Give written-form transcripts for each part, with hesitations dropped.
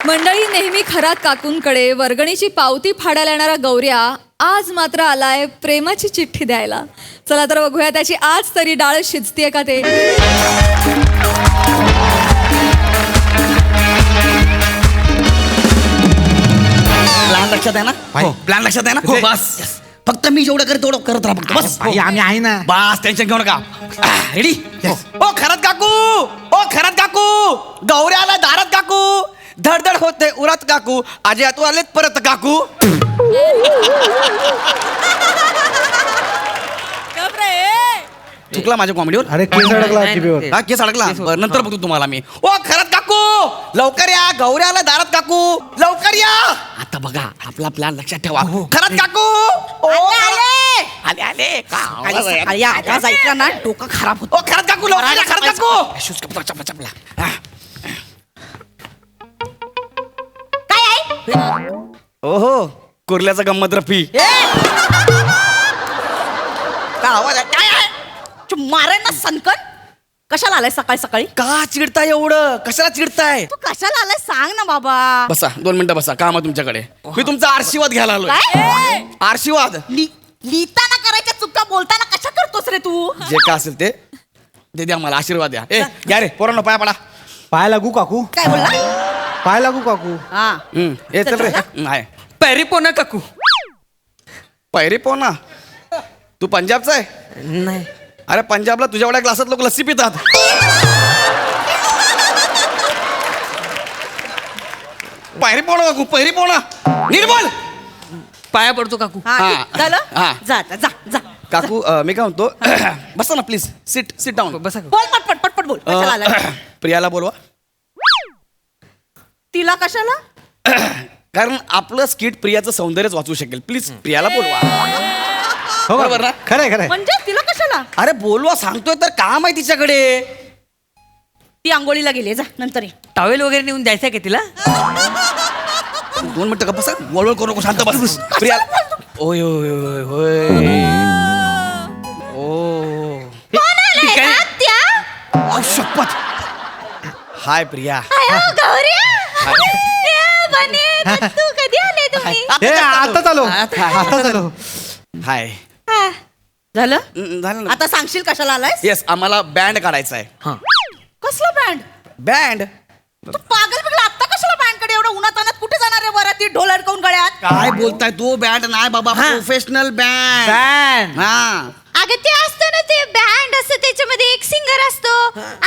मंडळी, नेहमी खरात काकूंकडे वर्गणीची पावती फाडायला येणारा गौऱ्या आज मात्र आलाय प्रेमाची चिठ्ठी द्यायला. चला तर बघूया त्याची आज तरी डाळ शिजतीये का ते. प्लॅन लक्षात आहे ना? प्लॅन लक्षात आहे ना? हो. बस फक्त मी जेवढं करत तेवढं करत राहा फक्त. बस भाई आम्ही आहे ना. बस टेन्शन घेऊ नका. रेडी? ओ खरत काकू, ओ खरत काकू, गौऱ्या आला दारात काकू, धडधड होते उरात काकू, आजी तू आलेत परत काकू. चुकला माझ्या कॉमेडीवर. अरे केस अडकला टीव्हीवर. हा केस अडकला. बरं, नंतर बघतो तुम्हाला मी. ओ खरत काकू, लवकर या, गौऱ्या आला दारात काकू, लवकर या. आता बघा आपला प्लॅन लक्षात ठेवा. खरत काकू, ओ आले आले सकाळी आवाज ऐकला ना डोकं खराब होत. ओ खरत काकू, लवकर या, खरत काकू. शूज कपडा चपला चपला. काय आहे? ओहो कुर्ल्याचा गंमत रफी. काय आवाज आहे? काय आहे? मारेन ना सनकन. कशाला आलाय सकाळी सकाळी? का चिडताय एवढं? कशाला चिडताय? तू कशाला आलाय सांग ना बाबा. बसा 2 मिनिटं बसा. काम आहे तुमच्याकडे. मी तुमचा आशीर्वाद घ्यायला आलोय. काय? आशीर्वाद लिहिताना करायच्या चुका बोलताना कशा करतोस रे तू? जे का असेल ते द्या मला. आशीर्वाद द्या. ए घ्या रे पोरांनो, पाया पडा. पाय लागू काकू, काय बोलला? पाय लागू काकू. हा ए चल रे. नाही पैरी पोना काकू. पैरी पोना. तू पंजाबचा आहे? नाही. अरे पंजाबला तुझ्या एवढ्या ग्लासात लोक लस्सी पितात. पैरी पोना काकू, पैरी पोना. निर्मल पाया पडतो काकू. हा हा. ठीक. झालं हा. जा आता, जा जा. काकू मी काय म्हणतो, बसा ना प्लीज. Sit down. बसा काकू. बोल पटपट पटपट बोल. कशाला आलाय? प्रियाला बोलवा. तिला कशाला? कारण आपलं स्किट प्रियाचं सौंदर्यच वाचू शकेल. प्लीज प्रियाला बोलवा. हो बरोबर ना? खरंय खरंय. म्हणजे तिला कशाला? अरे बोलवा सांगतोय तर, काम आहे तिच्याकडे. ती आंघोळीला गेली. जा नंतर ये. टॉवेल वगैरे नेऊन द्यायचं का तिला? 2 मिनिटं का बसा. वळवळ करू नको, शांत बस. प्रिया ओय ओय ओय होय. ओ ती काय- अहो, शपथ. हाय प्रिया. तू कधी आले तुम्ही? ए आता चालो, आता- आता चालो. हाय. झालं? झालं ना? आता सांगशील कशाला आलाय? येस, आम्हाला बँड काढायचा आहे. हा. कसला बँड? बँड तू पागल बिगला आता कशाला बँड कडे एवढं उन्हात आणत कुठे जाणार आहे वराती ढोल अडकवून गळ्यात? काय बोलताय तू? बँड नाही बाबा, हा. Professional band. बँड. हा अगं ते असतं ना, ते बँड असतं, त्याच्यामध्ये एक सिंगर असतो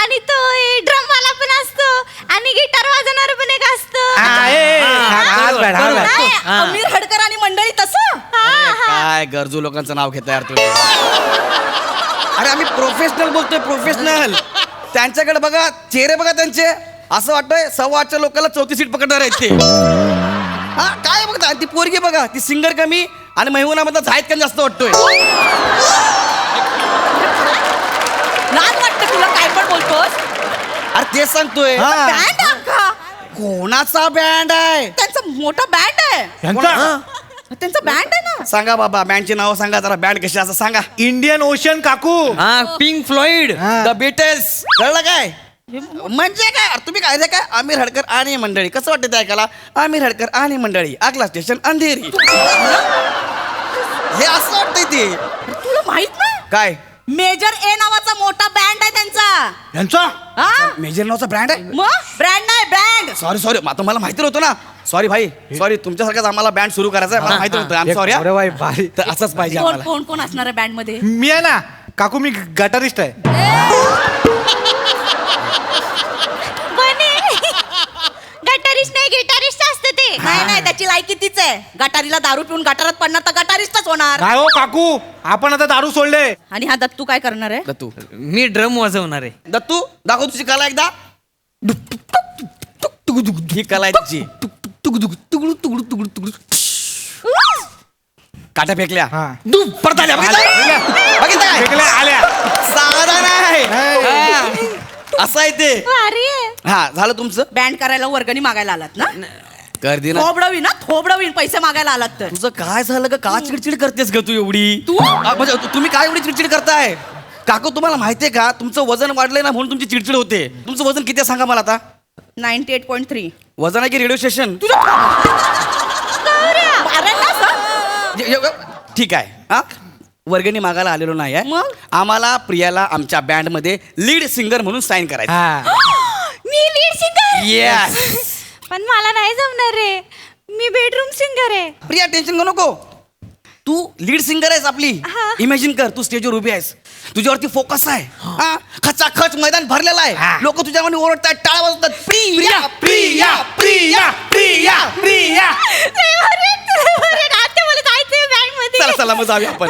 आणि तो ड्रम वाला पण असतो आणि गिटार वाजवणार पण एक असतं. हाच बॅड, हा बॅड. नाही, हा. आमिर हडकर आणि मंडळी तसं. काय गरजू लोकांचं नाव घेता यार तुम्ही. अरे आम्ही प्रोफेशनल बोलतोय, प्रोफेशनल. त्यांच्याकडे बघा, चेहरे बघा त्यांचे. असं वाटतंय 8:15 लोकांना 34 सीट पकडणार आहेत ते. हा काय बघता, ती पोरगी बघा, ती सिंगर कमी आणि महिहुनामधला झायत कमी जास्त वाटतोय. लाज वाटतं तुला काय पण बोलतोस? अरे तेच सांगतोय. हा. बँड अख्खा. कोणाचा बँड आहे? त्यांचं मोठं बँड आहे. ह्यांचा त्यांचं बँड आहे ना. सांगा बाबा, बँडची नाव सांगा जरा. बँड कशी असं सांगा. इंडियन ओशन काकू. हा, पिंक फ्लॉइड. हा. The Beatles. कळलं काय? म्हणजे काय? अरे तुम्ही काय काय आमिर हडकर आणि मंडळी कसं वाटतं ते ऐकायला? आमिर हडकर आणि मंडळी, आगला स्टेशन अंधेरी. हे असं वाटतंय ते. तुला माहित नाही? काय मेजर ए नावाचा मोठा बँड आहे त्यांचा. ह्यांचा हा? मेजर नावचा ब्रँड आहे? मग ब्रँड नाही बँड. सॉरी आता मला माहिती नव्हतं ना. सॉरी भाई, सॉरी. तुमच्यासारखाच आम्हाला बँड सुरू करायचा आहे. मला माहिती नव्हतं. I am sorry. अरे बाई, भारी. तर असंच पाहिजे कोण आम्हाला. कोण कोण असणार आहे बँड मध्ये? मी आहे ना काकू, मी गटारिस्ट आहे. गटारिस्ट नाही, गिटारिस्ट असतं ते. नाही नाही, त्याची लायकी तीच आहे. गटारीला दारू पिऊन गटारात पडणार तर गटारिस्टच होणार. काय हो काकू, आपण आता दारू सोडले. आणि हा दत्तू काय करणार आहे? दत्तू, मी ड्रम वाजवणार आहे. दत्तू दाखव तुझी कला एकदा. ही कला आहे तुझी. काट्या फेकल्या. हा. परत आल्या. बघितलं काय? फेकल्या, आल्या. साधा नाही. हा. असं आहे ते. भारी आहे. हा झालं तुमचं. बँड करायला वर्गणी मागायला आलात ना? गर्दी ना. थोबडवीन ना, थोबडवीन पैसे मागायला आलात तर. तुझं काय झालं ग? का चिडचिड करतेस ग तू एवढी? तू? म्हणजे तुम्ही काय एवढी चिडचिड करताय? काकू तुम्हाला माहितीये का, तुमचं वजन वाढलंय ना म्हणून तुमची चिडचिड होते. तुमचं वजन किती आहे सांगा मला आता. 98.3. वजन आहे की रेडिओ स्टेशन ठीक आहे हा वर्गणी मागायला आलेलो नाही आहे मग? आम्हाला प्रियाला आमच्या बँड मध्ये लीड सिंगर म्हणून साईन करायचं हा मी लीड सिंगर येस पण मला नाही जमणार रे मी बेडरूम सिंगर आहे. प्रिया टेन्शन घेऊ नको तू लीड सिंगर आहेस आपली हा. इमॅजिन कर तू स्टेजवर उभी आहेस तुझ्यावरती फोकस आहे हा खचाखच मैदान भरलेलं आहे लोक तुझ्यावर ओरडतात टाळ्या वाजवतात प्रिया प्रिया प्रिया प्रिया प्रिया आता मला जायचंय बँड मध्ये. चला चला मग जाऊया आपण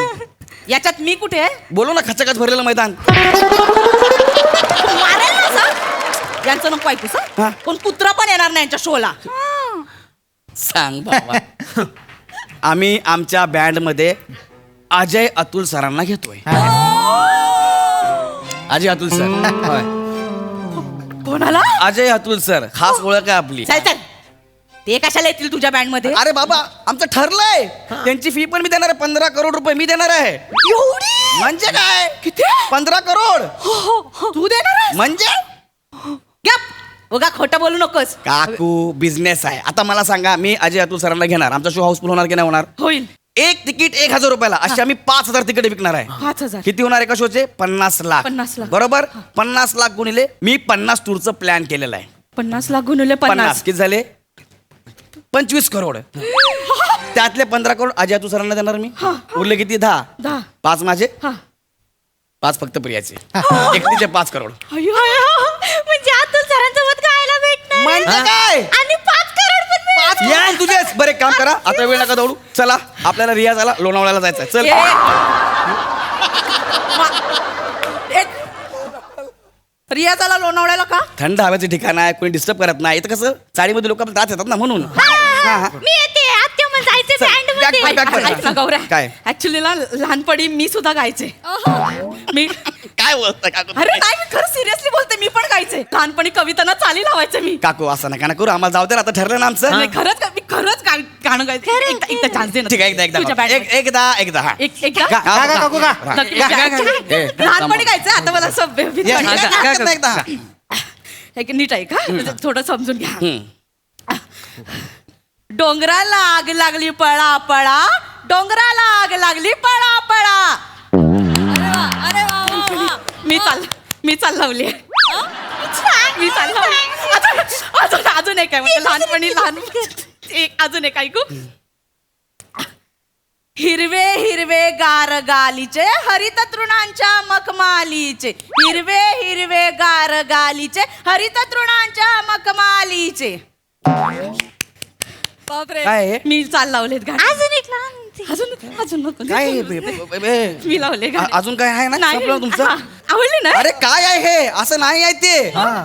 याच्यात मी कुठे आहे? बोलो ना खचाखच भरलेलं मैदान मारेल ना सर. यांचं नको ऐकू हा. सर कोण कुत्रा पण येणार नाही यांच्या शोला. सांग बाबा आम्ही आमच्या बँड मध्ये अजय अतुल सरांना घेतोय अजय अतुल सर होय कोणाला? अजय अतुल सर खास ओळख आहे आपली चल चल ते कशाला येतील तुझ्या बँड मध्ये? अरे बाबा आमचं ठरलंय त्यांची फी पण मी देणार आहे 15 करोड रुपये मी देणार आहे एवढी म्हणजे काय किती? 15 करोड तू देणार आहेस? म्हणजे गप बघा खोटं बोलू नकोस. काकू बिझनेस आहे आता मला सांगा मी अजय अतुल सरांना घेणार आमचा शो हाऊसफुल होणार की नाही होणार होईल. एक तिकीट 1000 रुपयाला अशी आम्ही 5000 तिकीट विकणार आहे 5,000. किती होणार एका शोचे 50 लाख 50 लाख. बरोबर 50 लाख गुणिले मी 50 टूरचं प्लॅन केलेलं आहे 50 लाख गुणुले 50 किती झाले 25 करोड त्यातले 15 करोड अजय अतुल सरांना देणार मी उरले किती 10 10. 5 माझे हा. 5 फक्त प्रियाचे एकटीचे 5 करोड अय्यो. म्हणजे अतुल सरांसोबत गायला भेटणार म्हणजे काय आणि 5 करोड पण मिळणार. या तुझेच बरे काम करा आता वेळ नका दौडू चला आपल्याला रियाजाला लोणावळ्याला जायचं चल ए. ए. रियाजाला लोणावळ्याला का? थंड हवेचं ठिकाण आहे कोणी डिस्टर्ब करत नाही इथं कसं चाळीमध्ये लोक त्रास येतात ना म्हणून हा, हा. मी येते आत्या मग जायचं चल, बँड back, मध्ये. back, back. ऐक ना गौऱ्या काय? ऍक्च्युली ना लहानपणी मी सुद्धा गायचे. मी काय बोलतोय काकू अरे नाही मी खरं सिरियसली बोलते मी पण गायचे लहानपणी कवितांना चाली लावायचे मी. काकू असं नका ना करू आम्हाला जाऊ दे ना, आता ठरलं ना आमचं नाही, मी खरंच गाणं गायचं. एकदा चान्स दे ना. ठीक आहे एकदा तुझ्या एकदा band मध्ये. एकदा हा एकदा गा गा काकू गा नक्की. ए, लहानपणी गायचं आता मला असं भीती या, वाटते. एकदा, एकदा. एक नीट आहे का थोडं समजून घ्या. हम्म. डोंगराला आग लागली पळा पळा डोंगराला आग लागली पळा पळा. मी चाल लावली मी चाल लावली. अजून एक आहे म्हणजे लहानपणी अजून एक ऐकू. हिरवे हिरवे गार गालीचे हरित तृणांच्या मखमालीचे हिरवे हिरवे गार गालीचे हरित तृणांच्या मखमालीचे. बापरे काय आहे? मी चाल लावलेत गाणे. अजून एक लहान अजून अजून नको. काय मी लावले गाणे. अजून काय आहे ना नाही. संपलं तुमचं हा, आवडले ना? अरे काय आहे हे असं नाही आहे ते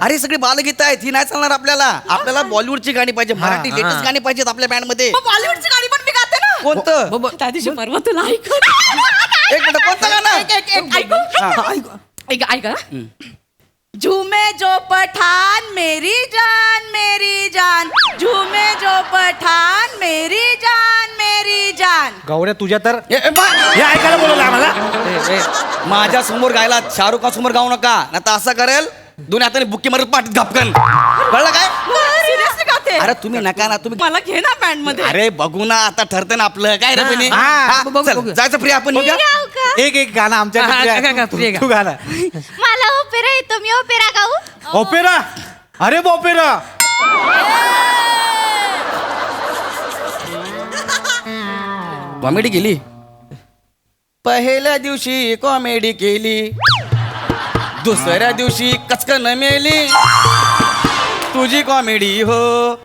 अरे सगळी बालगीत आहेत ही नाही चालणार आपल्याला बॉलिवूडची गाणी पाहिजे मराठी लेटेस्ट गाणी पाहिजेत आपल्या बँड मध्ये मग बॉलिवूडची गाणी पण मी गाते ना. कोणतं त्या दिवशी परवा तुला ऐक एक मिनिट कोणतं गाणं ऐकू ऐका झूमे जो पठान मेरी जान झूमे जो पठान मेरी जान. गौऱ्या तुझ्या तर बा. हे ऐकायला बोलवलं आम्हाला माझ्या समोर गायला शाहरुख खान समोर गाऊ नका नाही तर असं करेल दोन्ही हाताने बुक्की मारत पाठीत घपकन कळलं काय सिरियसली गाते. अरे तुम्ही नका ना तुम्ही मला घे ना बँड मध्ये. अरे बघू ना आता ठरतं ना आपलं काय रे बहिणी? हा, हा, बघू, चल, बघू. जायचं प्रिया आपण निघूया? गाऊ का? एक गाणं आमच्या हा, गा, गा, प्रिया गा. तू गाणं मला ओपेरा येतो मी ओपेरा गाऊ. ओपेरा अरे ओपेरा कॉमेडी केली पहिल्या दिवशी कॉमेडी केली दुसऱ्या दिवशी कचकन मेली तुझी कॉमेडी हो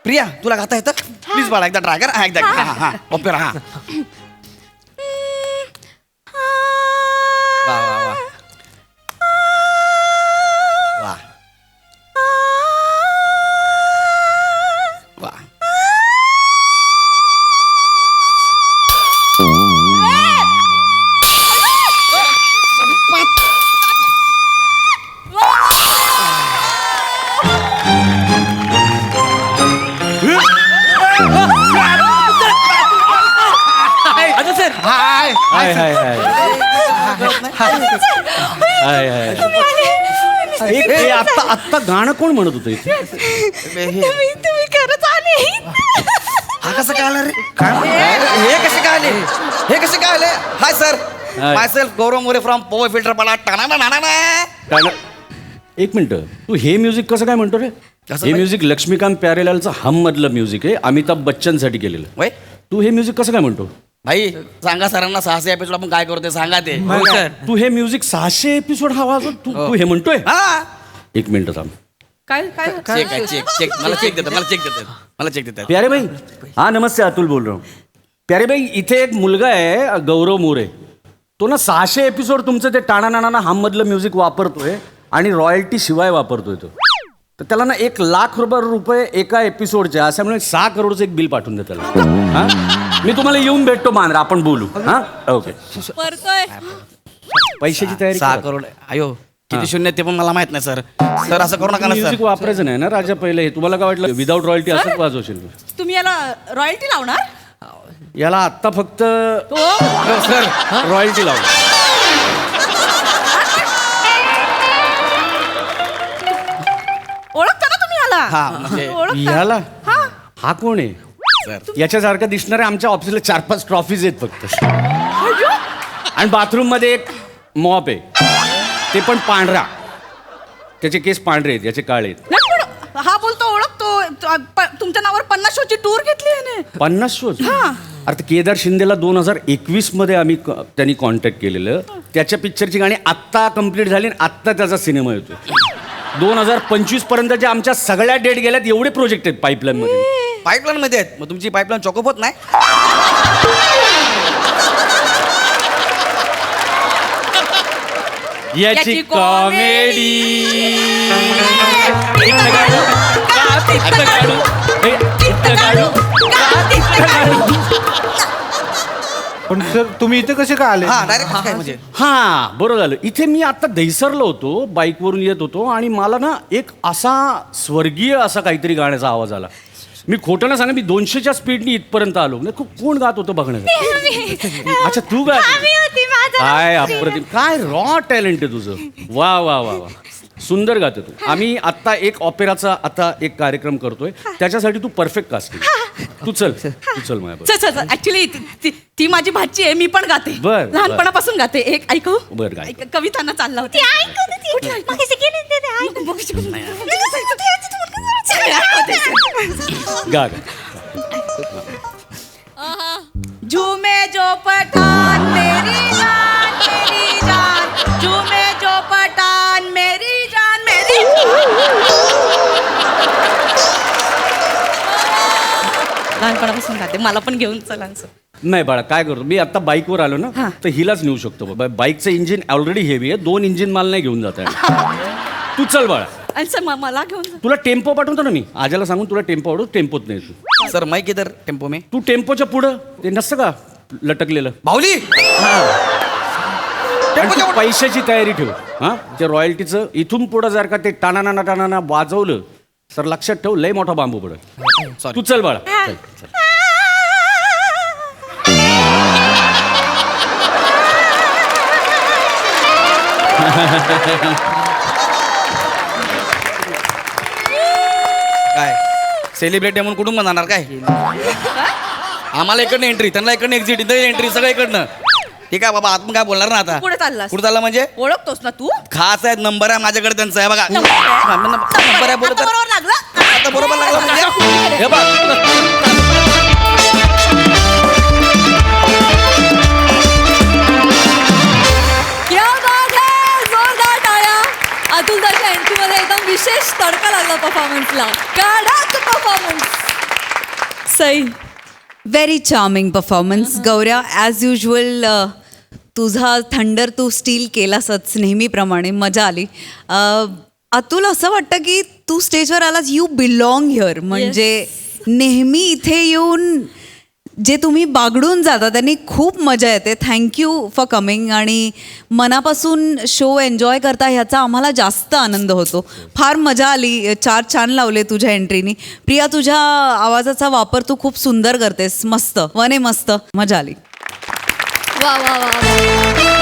प्रिया तुला गाता येतं प्लीज बाळा एकदा ट्राय कर हा एकदा हा हा ओपेरा हा वा वा वा वा वा आता सर हाय हाय हाय हाय हाय हाय आत्ता गाणं कोण म्हणत होतं इथे? तुम्ही खरंच आले. हा कसं काय आलं रे हे कसे काय आले हे कसे काय आले? Hi sir hi. My self Gaurav More from power filter पाला टाणा. एक मिनिट, तू हे म्युझिक कसं काय म्हणतो रे? कसं हे काय? म्युझिक लक्ष्मीकांत प्यारेलालचं हम मधलं म्युझिक आहे, अमिताभ बच्चनसाठी केलेलं. वय तू हे म्युझिक कसं काय म्हणतो? भाई सांगा सरांना 600 एपिसोड आपण काय करतोय सांगा ते. हो सर. तू हे म्युझिक 600 एपिसोड हवा तू हे म्हणतोय? हा एक मिनिट थांब. काय काय चेक आहे चेक मला चेक देतात प्यारे भाई, हा नमस्ते, अतुल बोल रहा हूँ. प्यारे भाई, इथे एक मुलगा आहे गौरव मोरे, तो ना 600 एपिसोड तुमचं ते टाणा नाना हम मधलं म्युझिक वापरतोय आणि रॉयल्टी शिवाय वापरतोय तो. तर त्याला ना 1,00,000 रुपये एका एपिसोडच्या, अशामुळे 6 करोडचं एक बिल पाठवून दे त्याला. हा, मी तुम्हाला येऊन भेटतो मांजरा, आपण बोलू. हा ओके. परतोय. पैशाची तयारी 6 करा. करोड अयो किती शून्य ते पण मला माहित नाही सर. सर असं करू नका ना म्युझिक सर. वापरायचं नाही ना राजा पहिले. तुम्हाला काय वाटलं विदाऊट रॉयल्टी असंच वाजवशील? तुम्ही याला रॉयल्टी लावणार? याला आत्ता फक्त हो सर रॉयल्टी लावू. ओळखता ना तुम्ही याला? हा म्हणजे ओळखता? याला हा हा कोण आहे? सर याच्यासारखं दिसणारे आमच्या ऑफिसला 4-5 ट्रॉफीज आहेत फक्त. आणि बाथरूम मध्ये एक मॉप आहे, ते पण पांढरा. त्याचे केस पांढरे आहेत, याचे काळे आहेत. नाही, पण हा बोलतो ओळखतो. तुमच्या नावावर 50 शोची टूर घेतली याने. 50 शोज. हा. अरे ते केदार शिंदेला 2021 मध्ये आम्ही त्यांनी कॉन्टॅक्ट केलेलं. त्याच्या पिक्चरची गाणी आत्ता कम्प्लीट झाली आणि आत्ता त्याचा सिनेमा येतो. 2025 पर्यंतच्या आमच्या सगळ्या डेट गेल्यात. एवढे प्रोजेक्ट आहेत पाईपलाईन मध्ये. पाईपलाईन मध्ये आहेत मग तुमची पाईपलाईन चॉकअप होत नाही? याची कॉमेडी. पण सर तुम्ही इथे कसे काय आले? हा डायरेक्ट काय म्हणजे हा बरं झालं. इथे मी आता दहिसरलो होतो, बाईकवरून येत होतो आणि मला ना एक असा स्वर्गीय असा काहीतरी गाण्याचा आवाज आला. मी खोटं ना सांगा, मी 200च्या स्पीडनी इथपर्यंत आलो. नाही कोण गात होतं बघण्याचं. अच्छा तू गात आम्ही होती माझं. काय अप्रतिम, काय रॉ टॅलेंट आहे तुझं. वा वा वा वा, सुंदर गाते तू. आम्ही आत्ता एक ऑपेराचा आता एक कार्यक्रम करतोय, त्याच्यासाठी तू परफेक्ट कास्टिंग. तू चल माझ्या. चल ऍक्च्युली ती माझी भाची आहे. मी पण गाते, बर. लहानपणापासून गाते. एक ऐकू. बर गाय. कवितांना चालला होता. ती ऐकत होती. मग कशी केली ते ऐकत. गा गा. झूमे जो पठान मेरी जान, झूमे जो पठान मेरी जान. लहानपणापासून गाते, मला पण घेऊन चला. नाही बाळा, काय करतो मी आता बाईकवर आलो ना, हा. तर हिलाच नेऊ शकतो. बाईकचं इंजिन ऑलरेडी हेवी आहे, 2 इंजिन मला नाही घेऊन जात आहे. तू चल बाळा. आणि सर मला घेऊन जा. तुला टेम्पो पाठवतो ना मी. आजाला सांगून तुला टेम्पो आवडतो, टेम्पोत नाही तू. सर माईक इधर टेम्पो में तू टेम्पोच्या पुढं ते नसतं का लटकलेलं, बाहुली आणि तू पैशाची तयारी ठेव. हा ते रॉयल्टीचं इथून पुढं जर का ते टाणाना वाजवलं तर लक्षात ठेव, लय मोठा बांबू पडेल. Sorry. तू चल बाळा, चल, चल. काय सेलिब्रिटी म्हणून कुठून जाणार काय? आम्हाला इकडनं एंट्री, त्यांना इकडनं एक्झिट, इथं एंट्री, सगळं इकडनं. ठीक आहे बाबा, आत काय बोलणार ना आता. पुढे चाललास? कुठे चालला म्हणजे? ओळखतोस ना तू? खास आहे, नंबर आहे माझ्याकडे त्यांचा आहे बघा. नंबर आहे? नंबर आहे बोलत आता बरोबर लागला. आता बरोबर लागला म्हणजे हे बघ. क्या बात है, जोरदार टाळ्या. अतुलदाच्या एंट्रीमध्ये एकदम विशेष तडका लागला परफॉर्मन्सला. कडक performance. Sai, very charming performance. Gaurya as usual तुझा थंडर तू स्टील केलासच नेहमीप्रमाणे. मजा आली. अतुल, असं वाटतं की तू स्टेजवर आलास, यू बिलॉंग हिअर. म्हणजे नेहमी इथे येऊन जे तुम्ही बागडून जाता त्यांनी खूप मजा येते. Thank you for coming. आणि मनापासून शो एन्जॉय करता ह्याचा आम्हाला जास्त आनंद होतो. फार मजा आली. 4 छान लावले तुझ्या एंट्रीनी. प्रिया, तुझ्या आवाजाचा वापर तू खूप सुंदर करतेस. मस्त, वने मस्त, मजा आली. वा वा वा वा.